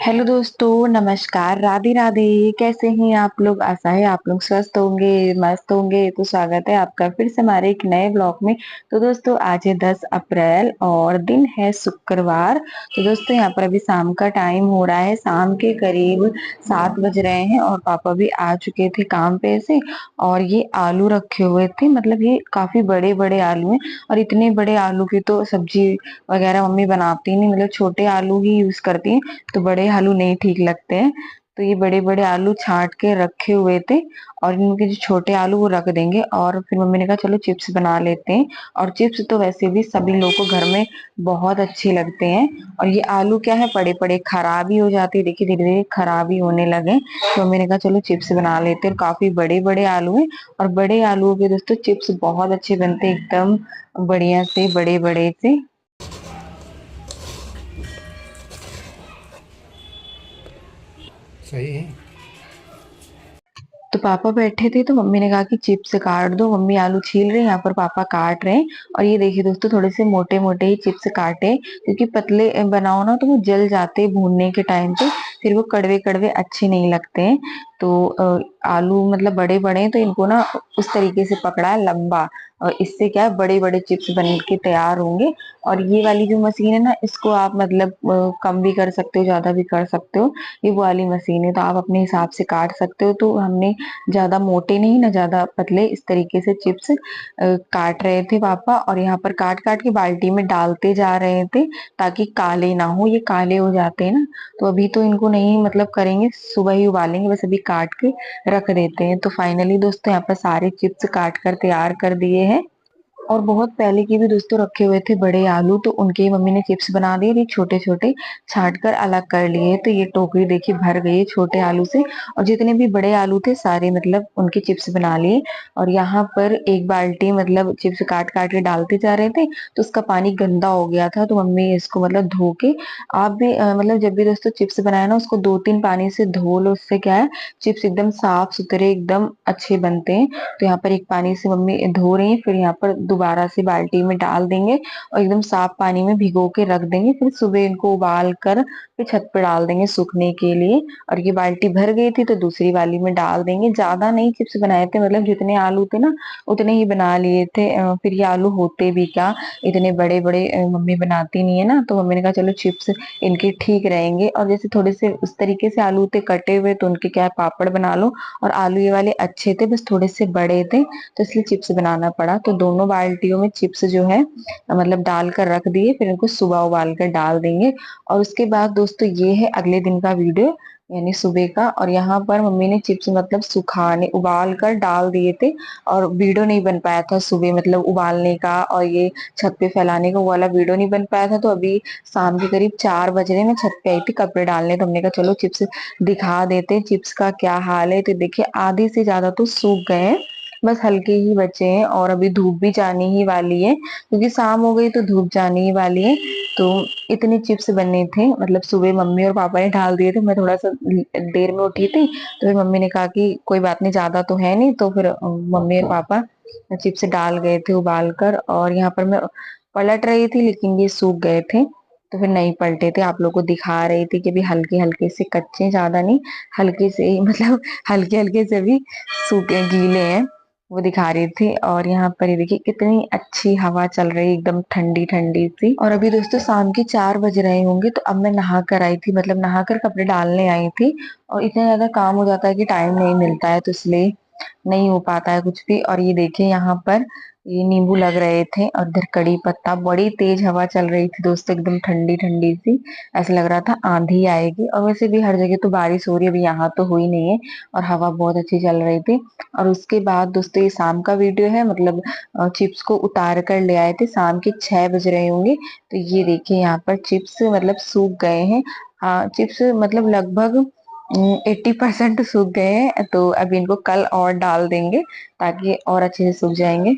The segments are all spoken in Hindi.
हेलो दोस्तों, नमस्कार, राधे राधे। कैसे हैं आप लोग? आशा है आप लोग स्वस्थ होंगे, मस्त होंगे। तो स्वागत है आपका फिर से हमारे एक नए ब्लॉग में। तो दोस्तों आज है 10 अप्रैल और दिन है शुक्रवार। तो दोस्तों यहाँ पर अभी शाम का टाइम हो रहा है, शाम के करीब 7 बज रहे हैं और पापा भी आ चुके थे काम पे से। और ये आलू रखे हुए थे, मतलब ये काफी बड़े बड़े आलू हैं। और इतने बड़े आलू की तो सब्जी वगैरह मम्मी बनाती नहीं, मतलब छोटे आलू ही यूज करती हैं। तो बड़े आलू नहीं ठीक लगते हैं। तो ये बड़े बड़े आलू छांट के रखे हुए थे और इनके जो छोटे आलू वो रख देंगे। और फिर मम्मी ने कहा चलो चिप्स बना लेते हैं। और चिप्स तो वैसे भी सभी लोगों को घर में बहुत अच्छे लगते हैं। और ये आलू क्या है, पड़े पड़े खराब ही हो जाते हैं, देखिए धीरे धीरे खराब ही होने लगे। तो मम्मी ने कहा चलो चिप्स बना लेते हैं। काफी बड़े बड़े आलू हैं और बड़े आलूओं के दोस्तों चिप्स बहुत अच्छे बनते हैं, एकदम बढ़िया से बड़े बड़े से। सही है। तो पापा बैठे थे तो मम्मी ने कहा कि चिप्स काट दो। मम्मी आलू छील रहे हैं, यहाँ पर पापा काट रहे हैं। और ये देखिए दोस्तों, थोड़े से मोटे मोटे ही चिप्स काटे, क्योंकि पतले बनाओ ना तो वो जल जाते भूनने के टाइम पे, फिर वो कड़वे कड़वे अच्छे नहीं लगते हैं। तो आलू मतलब बड़े बड़े हैं तो इनको ना उस तरीके से पकड़ा है लंबा। और इससे क्या है, बड़े बड़े चिप्स बन के तैयार होंगे। और ये वाली जो मशीन है ना, इसको आप मतलब कम भी कर सकते हो, ज्यादा भी कर सकते हो। ये वो वाली मशीन है तो आप अपने हिसाब से काट सकते हो। तो हमने ज्यादा मोटे नहीं ना ज्यादा पतले, इस तरीके से चिप्स काट रहे थे पापा। और यहाँ पर काट काट के बाल्टी में डालते जा रहे थे ताकि काले ना हो, ये काले हो जाते हैं ना। तो अभी तो इनको नहीं मतलब करेंगे, सुबह ही उबालेंगे, बस अभी काट के रख देते हैं। तो फाइनली दोस्तों यहाँ पर सारे चिप्स काट कर तैयार कर दिए हैं। और बहुत पहले के भी दोस्तों रखे हुए थे बड़े आलू, तो उनके मम्मी ने चिप्स बना दिए, ये छोटे छोटे छांट कर अलग कर लिए। तो ये टोकरी देखिए भर गई है छोटे आलू से। और जितने भी बड़े आलू थे सारे मतलब उनके चिप्स बना लिए। और यहाँ पर एक बाल्टी मतलब चिप्स काट काट के डालते जा रहे थे, तो उसका पानी गंदा हो गया था। तो मम्मी इसको मतलब धो के, आप भी मतलब जब भी दोस्तों चिप्स बनाए ना, उसको 2-3 पानी से धो लो। उससे क्या है, चिप्स एकदम साफ सुथरे एकदम अच्छे बनते हैं। तो यहाँ पर एक पानी से मम्मी धो रही है, फिर यहाँ पर दोबारा से बाल्टी में डाल देंगे और एकदम साफ पानी में भिगो के रख देंगे। फिर सुबह इनको उबाल कर फिर छत पे डाल देंगे सूखने के लिए। और ये बाल्टी भर गई थी तो दूसरी वाली में डाल देंगे। ज्यादा नहीं चिप्स बनाए थे, मतलब जितने आलू थे ना उतने ही बना लिए थे। फिर ये आलू होते भी क्या, इतने बड़े बड़े मम्मी बनाती नहीं है ना, तो मम्मी ने कहा चलो चिप्स इनके ठीक रहेंगे। और जैसे थोड़े से उस तरीके से आलू थे कटे हुए, तो उनके क्या है, पापड़ बना लो। और आलू ये वाले अच्छे थे, बस थोड़े से बड़े थे तो इसलिए चिप्स बनाना पड़ा। तो दोनों बाल्टियों में चिप्स जो है मतलब डाल कर रख दिए, फिर इनको सुबह उबाल कर डाल देंगे। और उसके बाद दोस्तों ये है अगले दिन का वीडियो, यानी सुबह का। और यहाँ पर मम्मी ने चिप्स मतलब सुखाने उबाल कर डाल दिए थे। और वीडियो नहीं बन पाया था सुबह, मतलब उबालने का और ये छत पे फैलाने का वो वाला वीडियो नहीं बन पाया था। तो अभी शाम के करीब 4 बज रहे, मैं छत पे आई थी कपड़े डालने, तो हमने कहा चलो चिप्स दिखा देते चिप्स का क्या हाल है। तो देखिए आधे से ज्यादा तो सूख गए हैं, बस हल्के ही बचे हैं। और अभी धूप भी जाने ही वाली है, क्योंकि शाम हो गई तो धूप जाने ही वाली है। तो इतने चिप्स बने थे, मतलब सुबह मम्मी और पापा ने डाल दिए थे, मैं थोड़ा सा देर में उठी थी। तो फिर मम्मी ने कहा कि कोई बात नहीं, ज्यादा तो है नहीं। तो फिर मम्मी और पापा चिप्स डाल गए थे उबाल कर। और यहाँ पर मैं पलट रही थी लेकिन ये सूख गए थे, तो फिर नहीं पलटे थे। आप लोग को दिखा रही थी कि भी हल्के हल्के से कच्चे, ज्यादा नहीं, हल्के से ही मतलब हल्के हल्के से भी सूखे गीले हैं, वो दिखा रही थी। और यहाँ पर ये देखिए कितनी अच्छी हवा चल रही है, एकदम ठंडी ठंडी सी। और अभी दोस्तों शाम के 4 बज रहे होंगे, तो अब मैं नहा कर आई थी, मतलब नहा कर कपड़े डालने आई थी। और इतना ज्यादा काम हो जाता है कि टाइम नहीं मिलता है, तो इसलिए नहीं हो पाता है कुछ भी। और ये देखिए यहाँ पर ये नींबू लग रहे थे और इधर कड़ी पत्ता, बड़ी तेज हवा चल रही थी दोस्तों, एकदम ठंडी ठंडी सी। ऐसा लग रहा था आंधी आएगी। और वैसे भी हर जगह तो बारिश हो रही है, अभी यहाँ तो हुई नहीं है। और हवा बहुत अच्छी चल रही थी। और उसके बाद दोस्तों ये शाम का वीडियो है, मतलब चिप्स को उतार कर ले आए थे, शाम के 6 बज रहे होंगे। तो ये देखिए यहाँ पर चिप्स मतलब सूख गए हैं। हाँ चिप्स मतलब लगभग 80% सूख गए हैं। तो अभी इनको कल और डाल देंगे ताकि और अच्छे से सूख जाएंगे।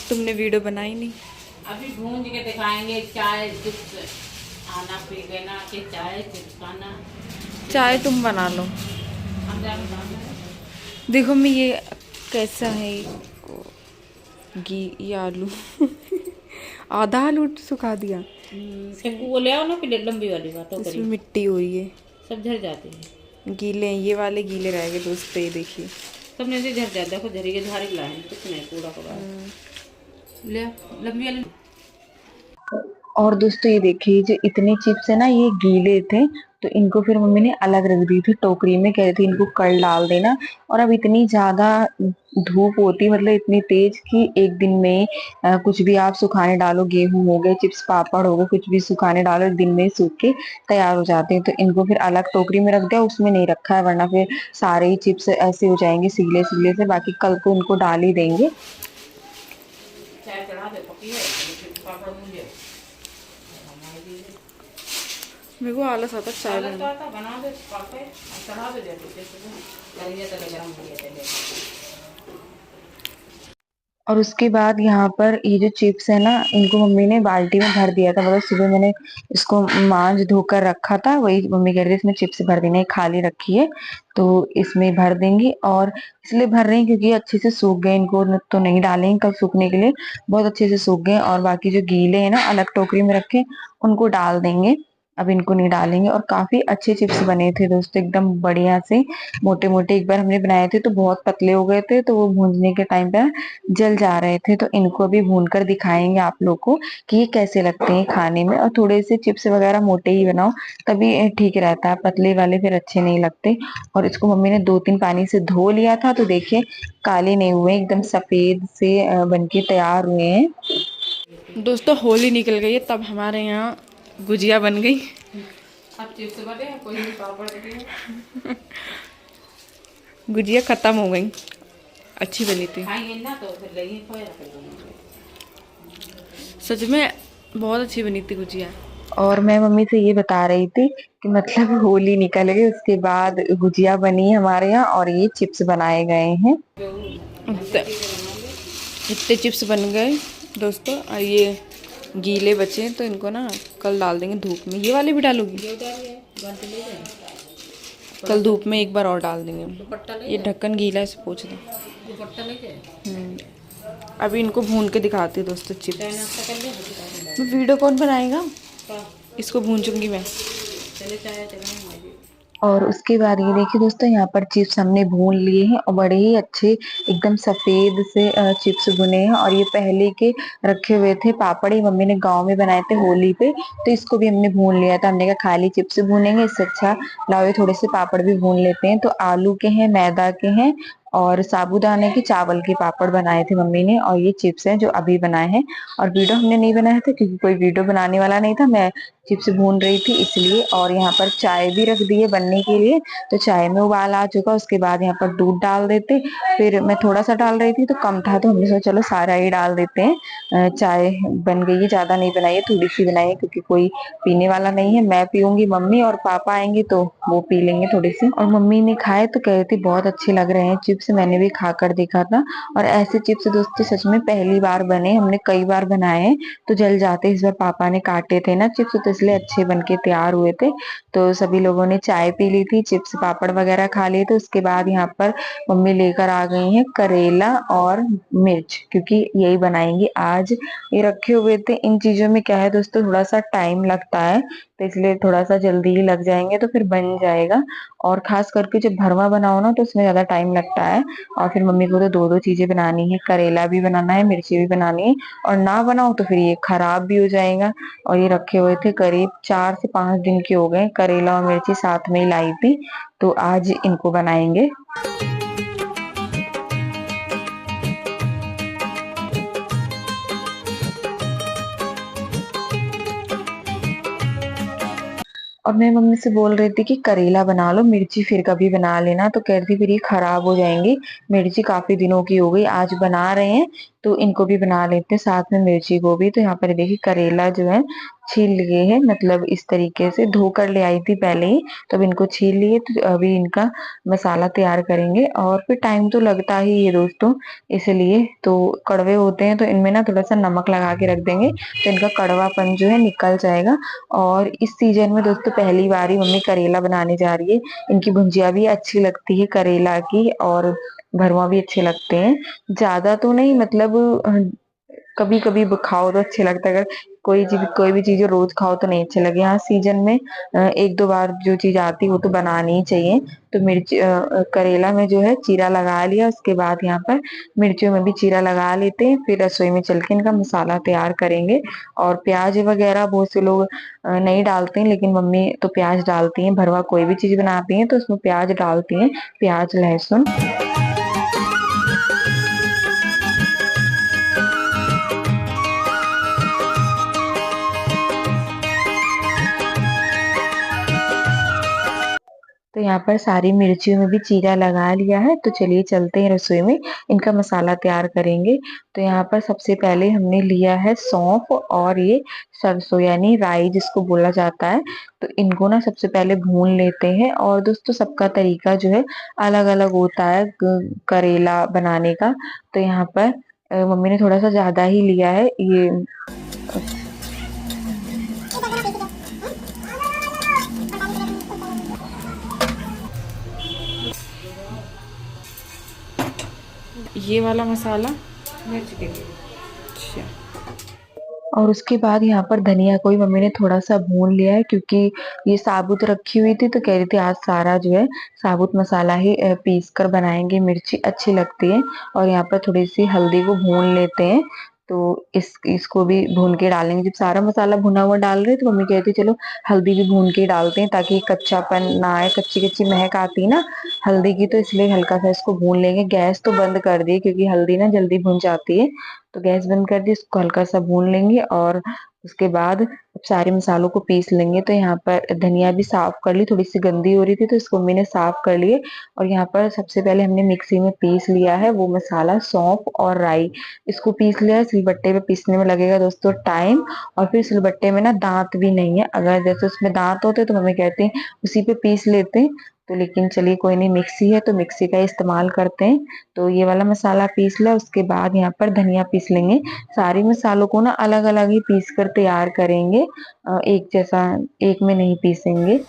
तुमने वीडियो बनाई नहीं? अभी भूंज के दिखाएंगे चाय चिप्स। आना पी लेना कि चाय चिप्स खाना। चाय तुम बना लो। हम जाके बना लेंगे। देखो मैं ये कैसा है, ये आलू आधा आलू सुखा दिया। चक्कू वो ले आओ ना, फिर लंबी वाली बात इसमें करिए, मिट्टी हो रही है, सब झड़ जाते हैं। गीले हैं ये वाले, गीले रह गए दोस्तों, ये देखिए। सब नहीं से झड़ जाता, देखो झरी के झाड़ी लाए कुछ नहीं, कूड़ा कबाड़ ले आओ, लंबी वाली। और दोस्तों ये देखिए, जो इतने चिप्स है ना ये गीले थे, तो इनको फिर मम्मी ने अलग रख दी थी टोकरी में, कह रही थी इनको कल डाल देना। और अब इतनी ज्यादा धूप होती, मतलब इतनी तेज कि एक दिन में कुछ भी आप सुखाने डालो, गेहूं हो गए, चिप्स पापड़ हो गए, कुछ भी सुखाने डालो, एक दिन में सूख के तैयार हो जाते हैं। तो इनको फिर अलग टोकरी में रख दिया, उसमें नहीं रखा है, वरना फिर सारे ही चिप्स ऐसे हो जाएंगे सीले सीले से। बाकी कल को उनको डाल ही देंगे। चाय चढ़ा दे, पकी है, पापड़ भूंजे। मेरे को आलस आता चाय चावल तो आता, बना दे पापड़ और चढ़ा दे, करेंगे तो गरम हो गया तेल। और उसके बाद यहाँ पर ये जो चिप्स है ना, इनको मम्मी ने बाल्टी में भर दिया था, मतलब सुबह मैंने इसको मांज धोकर रखा था, वही मम्मी कह रही थी इसमें चिप्स भर देने, खाली रखी है तो इसमें भर देंगी। और इसलिए भर रहे हैं क्योंकि ये अच्छे से सूख गए, इनको तो नहीं डालेंगे कल सूखने के लिए, बहुत अच्छे से सूख गए। और बाकी जो गीले हैं ना अलग टोकरी में रखे, उनको डाल देंगे, अब इनको नहीं डालेंगे। और काफी अच्छे चिप्स बने थे दोस्तों, एकदम बढ़िया से मोटे मोटे। एक बार हमने बनाए थे तो बहुत पतले हो गए थे, तो वो भूनने के टाइम पे जल जा रहे थे। तो इनको भी भून कर दिखाएंगे आप लोग को कि ये कैसे लगते हैं खाने में। और थोड़े से चिप्स वगैरह मोटे ही बनाओ, तभी ठीक रहता है, पतले वाले फिर अच्छे नहीं लगते। और इसको मम्मी ने 2-3 पानी से धो लिया था, तो देखिए काले नहीं हुए, एकदम सफेद से बनके तैयार हुए हैं। दोस्तों होली निकल गई है, तब हमारे यहाँ गुजिया बन गई। अब चिप्स बने, कोई भी पापड़ बने, गुजिया खत्म हो गई, अच्छी बनी थी खाएंगे ना तो फिर लेंगे, खोए रखेंगे। सच में बहुत अच्छी बनी थी गुजिया। और मैं मम्मी से ये बता रही थी कि मतलब होली निकल गई, उसके बाद गुजिया बनी है हमारे यहाँ और ये चिप्स बनाए गए हैं। इतने चिप्स बन गए दोस्तों, और ये गीले बचे तो इनको ना कल डाल देंगे धूप में। ये वाले भी डालूंगी, कल धूप में एक बार और डाल देंगे। ये ढक्कन गीला है, इसे पोंछ दो। अभी इनको भून के दिखाती हूँ दोस्तों चिप्स। वीडियो कौन बनाएगा, इसको भूंजूंगी मैं। और उसके बाद ये देखिए दोस्तों, यहाँ पर चिप्स हमने भून लिए हैं और बड़े ही अच्छे एकदम सफेद से चिप्स भुने हैं। और ये पहले के रखे हुए थे पापड़, ही मम्मी ने गांव में बनाए थे होली पे, तो इसको भी हमने भून लिया था। हमने कहा खाली चिप्स भूनेंगे, इससे अच्छा लाओ ये थोड़े से पापड़ भी भून लेते हैं। तो आलू के हैं, मैदा के हैं और साबूदाने के चावल के पापड़ बनाए थे मम्मी ने, और ये चिप्स हैं जो अभी बनाए हैं। और वीडियो हमने नहीं बनाया था क्योंकि कोई वीडियो बनाने वाला नहीं था, मैं चिप्स भून रही थी इसलिए। और यहाँ पर चाय भी रख दी है बनने के लिए, तो चाय में उबाल आ चुका। उसके बाद यहाँ पर दूध डाल देते, फिर मैं थोड़ा सा डाल रही थी तो कम था, तो हमने सोचा चलो सारा ही डाल देते हैं। चाय बन गई है, ज्यादा नहीं बनाई है, थोड़ी सी बनाई है क्योंकि कोई पीने वाला नहीं है। मैं पीऊंगी, मम्मी और पापा आएंगे तो वो पी लेंगे थोड़ी सी। और मम्मी ने खाए तो कह रही थी बहुत अच्छे लग रहे हैं चिप्स, मैंने भी खाकर देखा था। और ऐसे चिप्स दोस्तों सच में पहली बार बने, हमने कई बार बनाए हैं तो जल जाते, इस बार पापा ने काटे थे ना चिप्स तो इसलिए अच्छे बन के तैयार हुए थे। तो सभी लोगों ने चाय पी ली थी, चिप्स पापड़ वगैरह खा लिए थे। उसके बाद यहाँ पर मम्मी लेकर आ गई हैं करेला और मिर्च, क्योंकि यही बनाएंगे आज। ये रखे हुए थे, इन चीजों में क्या है दोस्तों थोड़ा सा टाइम लगता है, तो इसलिए थोड़ा सा जल्दी ही लग जाएंगे तो फिर बन जाएगा। और खास करके जब भरवा बनाओ ना तो उसमें ज्यादा टाइम लगता है। और फिर मम्मी को तो दो दो चीजें बनानी है, करेला भी बनाना है, मिर्ची भी बनानी है, और ना बनाओ तो फिर ये खराब भी हो जाएगा। और ये रखे हुए थे करीब 4 से 5 दिन के हो गए, करेला और मिर्ची साथ में ही लाई थी, तो आज इनको बनाएंगे। और मैं मम्मी से बोल रही थी कि करेला बना लो, मिर्ची फिर कभी बना लेना, तो कह रही थी फिर ये खराब हो जाएंगी, मिर्ची काफी दिनों की हो गई, आज बना रहे हैं तो इनको भी बना लेते हैं साथ में मिर्ची को भी। तो यहाँ पर देखिए करेला जो है छील लिए है, मतलब इस तरीके से धो कर ले आई थी पहले ही, तो अब इनको छील लिए, तो अभी इनका मसाला तैयार करेंगे। और फिर टाइम तो लगता ही है दोस्तों, इसलिए तो कड़वे होते हैं तो इनमें ना थोड़ा सा नमक लगा के रख देंगे तो इनका कड़वापन जो है निकल जाएगा। और इस सीजन में दोस्तों पहली बार ही मम्मी करेला बनाने जा रही है, इनकी भुंजिया भी अच्छी लगती है करेला की, और भरवा भी अच्छे लगते हैं, ज्यादा तो नहीं, मतलब कभी कभी खाओ तो अच्छे लगता है। अगर कोई भी चीज रोज खाओ तो नहीं अच्छे लगे। हाँ, सीजन में एक दो बार जो चीज आती है वो तो बनानी ही चाहिए। तो करेला में जो है चीरा लगा लिया, उसके बाद यहाँ पर मिर्चियों में भी चीरा लगा लेते हैं, फिर रसोई में चल के इनका मसाला तैयार करेंगे। और प्याज वगैरह बहुत से लोग नहीं डालते हैं, लेकिन मम्मी तो प्याज डालती हैं। भरवा कोई भी चीज बनाती हैं तो उसमें प्याज डालती हैं, प्याज लहसुन। तो यहाँ पर सारी मिर्चियों में भी चीरा लगा लिया है। तो चलिए चलते हैं रसोई में, इनका मसाला तैयार करेंगे। तो यहाँ पर सबसे पहले हमने लिया है सौंफ और ये सरसों यानी राई जिसको बोला जाता है। तो इनको ना सबसे पहले भून लेते हैं। और दोस्तों सबका तरीका जो है अलग अलग होता है करेला बनाने का। तो यहाँ पर मम्मी ने थोड़ा सा ज्यादा ही लिया है ये। ये वाला मसाला मिर्च के लिए। अच्छा, और उसके बाद यहाँ पर धनिया को भी मम्मी ने थोड़ा सा भून लिया है, क्योंकि ये साबुत रखी हुई थी तो कह रही थी आज सारा जो है साबुत मसाला ही पीस कर बनाएंगे, मिर्ची अच्छी लगती है। और यहाँ पर थोड़ी सी हल्दी को भून लेते हैं। तो इसको भी भून के डालेंगे। जब सारा मसाला भुना हुआ डाल रहे तो मम्मी कहती चलो हल्दी भी भून के डालते हैं ताकि कच्चापन ना आए, कच्ची कच्ची महक आती है ना हल्दी की, तो इसलिए हल्का सा इसको भून लेंगे। गैस तो बंद कर दी क्योंकि हल्दी ना जल्दी भुन जाती है। तो गैस बंद कर दी, इसको हल्का सा भून लेंगे। और उसके बाद सारे मसालों को पीस लेंगे। तो यहाँ पर धनिया भी साफ कर ली, थोड़ी सी गंदी हो रही थी तो इसको मम्मी ने साफ कर लिए। और यहाँ पर सबसे पहले हमने मिक्सी में पीस लिया है वो मसाला, सौंफ और राई, इसको पीस लिया है। सिलबट्टे पे पीसने में लगेगा दोस्तों टाइम। और फिर सिलबट्टे में ना दांत भी नहीं है, अगर जैसे उसमें दांत होते तो मम्मी कहते हैं उसी पे पीस लेते। तो लेकिन चलिए कोई नहीं, मिक्सी है तो मिक्सी का इस्तेमाल करते हैं। तो ये वाला मसाला पीस लिया, उसके बाद यहाँ पर धनिया पीस लेंगे। सारे मसालों को ना अलग अलग ही पीस कर तैयार करेंगे, एक जैसा एक में नहीं पीसेंगे।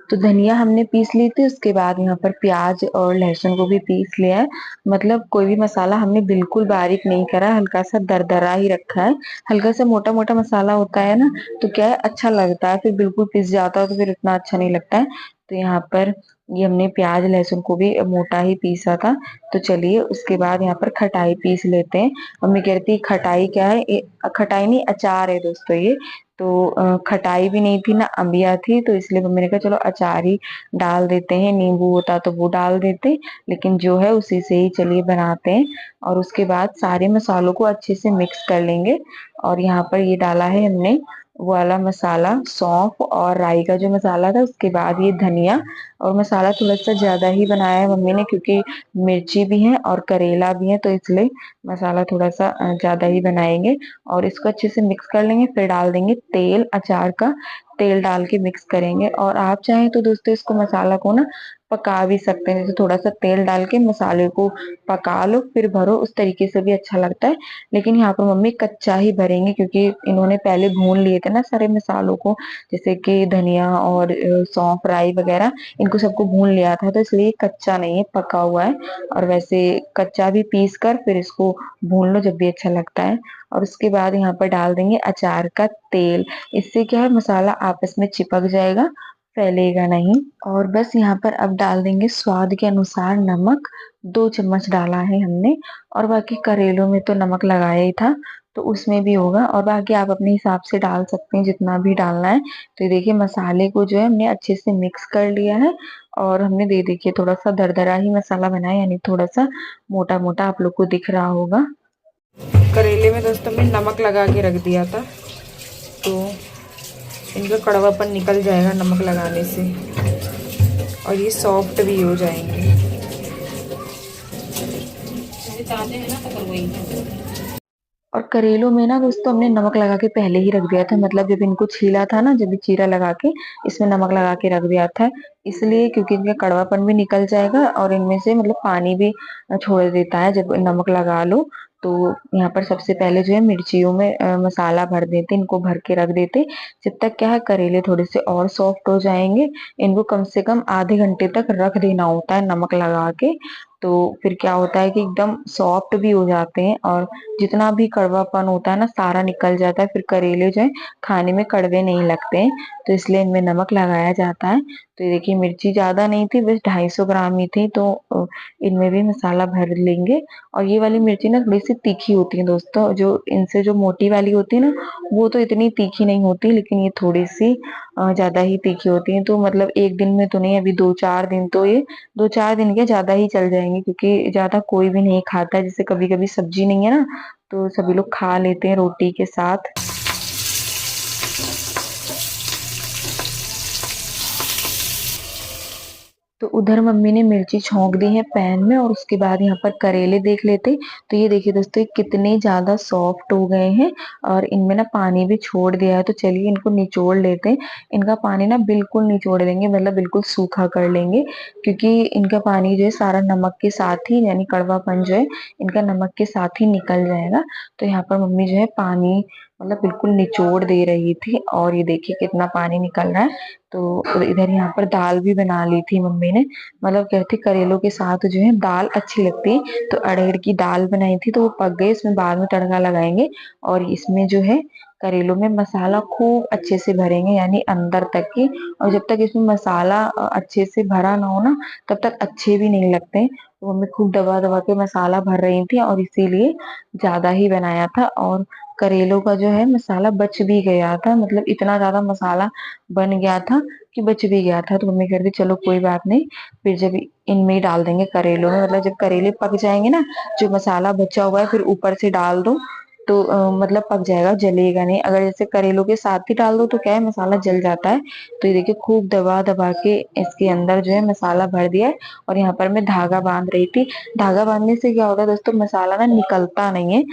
तो धनिया हमने पीस ली थी, उसके बाद यहाँ पर प्याज और लहसुन को भी पीस लिया है। मतलब कोई भी मसाला हमने बिल्कुल बारीक नहीं करा, हल्का सा दरदरा ही रखा है। हल्का सा मोटा मोटा मसाला होता है ना तो क्या है अच्छा लगता है, फिर बिल्कुल पिस जाता है तो फिर इतना अच्छा नहीं लगता है। तो यहाँ पर ये हमने प्याज लहसुन को भी मोटा ही पीसा था। तो चलिए उसके बाद यहाँ पर खटाई पीस लेते हैं। मम्मी कहती खटाई क्या है, खटाई नहीं अचार है दोस्तों ये। तो खटाई भी नहीं थी ना अम्बिया थी, तो इसलिए मम्मी ने कहा चलो अचार ही डाल देते हैं, नींबू होता तो वो डाल देते, लेकिन जो है उसी से ही चलिए बनाते हैं। और उसके बाद सारे मसालों को अच्छे से मिक्स कर लेंगे। और यहाँ पर ये डाला है हमने वो वाला मसाला, सौंफ और राई का जो मसाला था, उसके बाद ये धनिया। और मसाला थोड़ा सा ज्यादा ही बनाया है मम्मी ने, क्योंकि मिर्ची भी है और करेला भी है, तो इसलिए मसाला थोड़ा सा ज्यादा ही बनाएंगे। और इसको अच्छे से मिक्स कर लेंगे, फिर डाल देंगे तेल, अचार का तेल डाल के मिक्स करेंगे। और आप चाहें तो दोस्तों इसको मसाला को ना पका भी सकते हैं, जैसे थोड़ा सा तेल डाल के मसाले को पका लो फिर भरो, उस तरीके से भी अच्छा लगता है। लेकिन यहाँ पर मम्मी कच्चा ही भरेंगे, क्योंकि इन्होंने पहले भून लिए थे ना सारे मसालों को, जैसे कि धनिया और सौंफ राई वगैरह, इनको सबको भून लिया था, तो इसलिए कच्चा नहीं है, पका हुआ है। और वैसे कच्चा भी पीस कर फिर इसको भून लो जब भी अच्छा लगता है। और उसके बाद यहाँ पर डाल देंगे अचार का तेल, इससे क्या है मसाला आपस में चिपक जाएगा, फैलेगा नहीं। और बस यहाँ पर अब डाल देंगे स्वाद के अनुसार नमक, 2 चम्मच डाला है हमने। और बाकी करेलों में तो नमक लगाया ही था तो उसमें भी होगा, और बाकी आप अपने हिसाब से डाल सकते हैं जितना भी डालना है। तो ये देखिए मसाले को जो है हमने अच्छे से मिक्स कर लिया है। और हमने दे देखिए थोड़ा सा दरदरा ही मसाला बनाया, यानी थोड़ा सा मोटा मोटा आप लोग को दिख रहा होगा। करेले में दोस्तों हमने नमक लगा के रख दिया था, तो इनका कड़वापन निकल जाएगा नमक लगाने से, और ये सॉफ्ट भी हो जाएंगे। ताजे हैं ना तो फिर वही। और करेलों में ना दोस्तों हमने नमक लगा के पहले ही रख दिया था, मतलब जब इनको छीला था ना, जब भी चीरा लगा के इसमें नमक लगा के रख दिया था, इसलिए क्योंकि इनका कड़वापन भी निकल जाएगा और इनमें से मतलब पानी भी छोड़ देता है जब नमक लगा लो। तो यहाँ पर सबसे पहले जो है मिर्चियों में मसाला भर देते, इनको भर के रख देते जब तक क्या है करेले थोड़े से और सॉफ्ट हो जाएंगे। इनको कम से कम आधे घंटे तक रख देना होता है नमक लगा के। तो फिर क्या होता है कि एकदम सॉफ्ट भी हो जाते हैं और जितना भी कड़वापन होता है ना सारा निकल जाता है, फिर करेले जो है खाने में कड़वे नहीं लगते हैं। तो इसलिए इनमें नमक लगाया जाता है। तो ये देखिए मिर्ची ज्यादा नहीं थी, बस 250 ग्राम ही थी, तो इनमें भी मसाला भर लेंगे। और ये वाली मिर्ची ना थोड़ी सी तीखी होती है दोस्तों, जो इनसे जो मोटी वाली होती है ना वो तो इतनी तीखी नहीं होती, लेकिन ये थोड़ी सी ज्यादा ही तीखी होती है। तो मतलब एक दिन में तो नहीं, अभी 2-4 दिन तो ये 2-4 दिन के ज्यादा ही चल जाएंगे, क्योंकि ज्यादा कोई भी नहीं खाता है। जैसे कभी कभी सब्जी नहीं है ना तो सभी लोग खा लेते हैं रोटी के साथ। तो उधर मम्मी ने मिर्ची छौंक दी है पैन में, और उसके बाद यहाँ पर करेले देख लेते। तो ये देखिए दोस्तों ये कितने ज्यादा सॉफ्ट हो गए हैं और इनमें ना पानी भी छोड़ दिया है। तो चलिए इनको निचोड़ लेते हैं। इनका पानी ना बिल्कुल निचोड़ देंगे, मतलब बिल्कुल सूखा कर लेंगे, क्योंकि इनका पानी जो है सारा नमक के साथ ही, यानी कड़वापन जो है इनका नमक के साथ ही निकल जाएगा। तो यहाँ पर मम्मी जो है पानी मतलब बिल्कुल निचोड़ दे रही थी, और ये देखिए कितना पानी निकल रहा है। तो इधर यहाँ पर दाल भी बना ली थी मम्मी ने, मतलब कहती करेलों के साथ जो है दाल अच्छी लगती है। तो अरहर की दाल बनाई थी तो वो पक गई, इसमें बाद में तड़का लगाएंगे। और इसमें जो है करेलों में मसाला खूब अच्छे से भरेंगे, यानी अंदर तक की। और जब तक इसमें मसाला अच्छे से भरा ना हो ना तब तक अच्छे भी नहीं लगते। तो मम्मी खूब दबा दबा के मसाला भर रही थी, और इसीलिए ज्यादा ही बनाया था। और करेलों का जो है मसाला बच भी गया था, मतलब इतना ज्यादा मसाला बन गया था कि बच भी गया था। तो मम्मी कहती चलो कोई बात नहीं, फिर जब इनमें ही डाल देंगे करेलों में, मतलब जब करेले पक जाएंगे ना, जो मसाला बचा हुआ है फिर ऊपर से डाल दो तो मतलब पक जाएगा, जलेगा नहीं। अगर जैसे करेलों के साथ ही डाल दो तो क्या है मसाला जल जाता है। तो ये देखिए खूब दबा दबा के इसके अंदर जो है मसाला भर दिया है। और यहाँ पर मैं धागा बांध रही थी। धागा बांधने से क्या होता है दोस्तों, मसाला ना निकलता नहीं है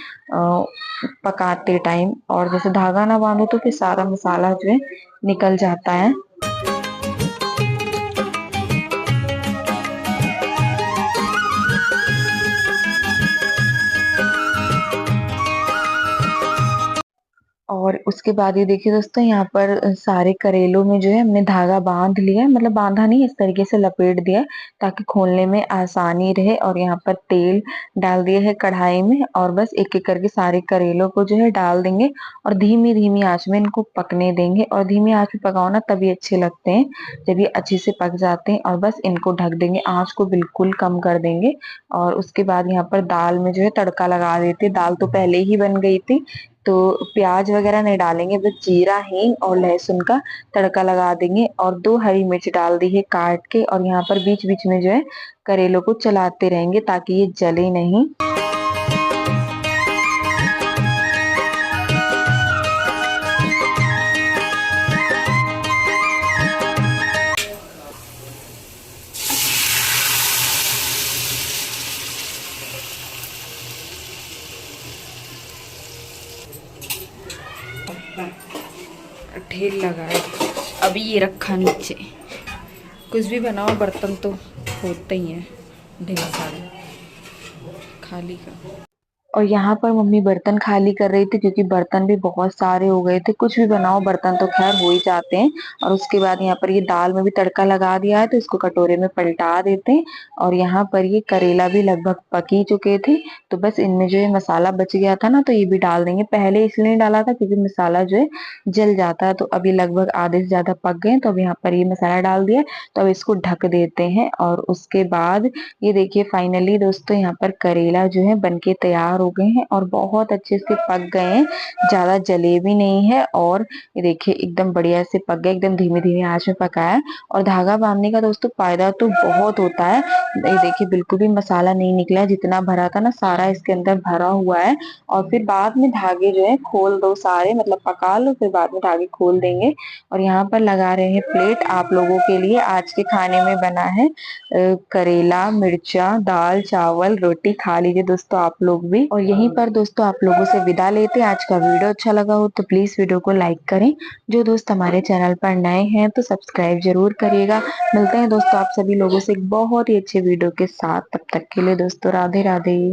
पकाते टाइम। और जैसे धागा ना बांधो तो फिर सारा मसाला जो है निकल जाता है। और उसके बाद ये देखिए दोस्तों यहाँ पर सारे करेलों में जो है हमने धागा बांध लिया है, मतलब बांधा नहीं, इस तरीके से लपेट दिया है ताकि खोलने में आसानी रहे। और यहाँ पर तेल डाल दिया है कढ़ाई में, और बस एक एक करके सारे करेलों को जो है डाल देंगे और धीमी धीमी आंच में इनको पकने देंगे। और धीमी आंच में पकाओ ना तभी अच्छे लगते हैं, जब ये अच्छे से पक जाते हैं। और बस इनको ढक देंगे, आंच को बिल्कुल कम कर देंगे। और उसके बाद यहाँ पर दाल में जो है तड़का लगा देते। दाल तो पहले ही बन गई थी, तो प्याज वगैरह नहीं डालेंगे, बस जीरा हींग और लहसुन का तड़का लगा देंगे। और 2 हरी मिर्च डाल दी है काट के, और यहाँ पर बीच बीच में जो है करेलों को चलाते रहेंगे ताकि ये जले नहीं। ढेर लगा है, अभी ये रखा नीचे। कुछ भी बनाओ बर्तन तो होते ही हैं ढेर सारे, खाली का। और यहाँ पर मम्मी बर्तन खाली कर रही थी, क्योंकि बर्तन भी बहुत सारे हो गए थे। कुछ भी बनाओ बर्तन तो खैर हो ही जाते हैं। और उसके बाद यहाँ पर ये दाल में भी तड़का लगा दिया है, तो इसको कटोरे में पलटा देते हैं। और यहाँ पर ये करेला भी लगभग पक ही चुके थे, तो बस इनमें जो है मसाला बच गया था ना, तो ये भी डाल देंगे। पहले इसलिए नहीं डाला था क्योंकि मसाला जो है जल जाता है। तो अभी लगभग आधे से ज्यादा पक गए, तो अब यहाँ पर ये मसाला डाल दिया, तो अब इसको ढक देते हैं। और उसके बाद ये देखिए फाइनली दोस्तों यहाँ पर करेला जो है बनके तैयार हो गए हैं, और बहुत अच्छे से पक गए हैं, ज्यादा जले भी नहीं है। और ये देखिए एकदम बढ़िया से पक गए, एकदम धीमे धीमे आंच में पकाया है। और धागा बांधने का दोस्तों फायदा तो बहुत होता है। ये देखिए बिल्कुल भी मसाला नहीं निकला है, जितना भरा था ना सारा इसके अंदर भरा हुआ है। और फिर बाद में धागे जो है खोल दो सारे, मतलब पका लो फिर बाद में धागे खोल देंगे। और यहाँ पर लगा रहे हैं प्लेट आप लोगों के लिए। आज के खाने में बना है करेला, मिर्चा, दाल, चावल, रोटी। खा लीजिए दोस्तों आप लोग भी। और यहीं पर दोस्तों आप लोगों से विदा लेते हैं। आज का वीडियो अच्छा लगा हो तो प्लीज वीडियो को लाइक करें। जो दोस्त हमारे चैनल पर नए हैं तो सब्सक्राइब जरूर करिएगा। मिलते हैं दोस्तों आप सभी लोगों से एक बहुत ही अच्छे वीडियो के साथ, तब तक के लिए दोस्तों राधे राधे।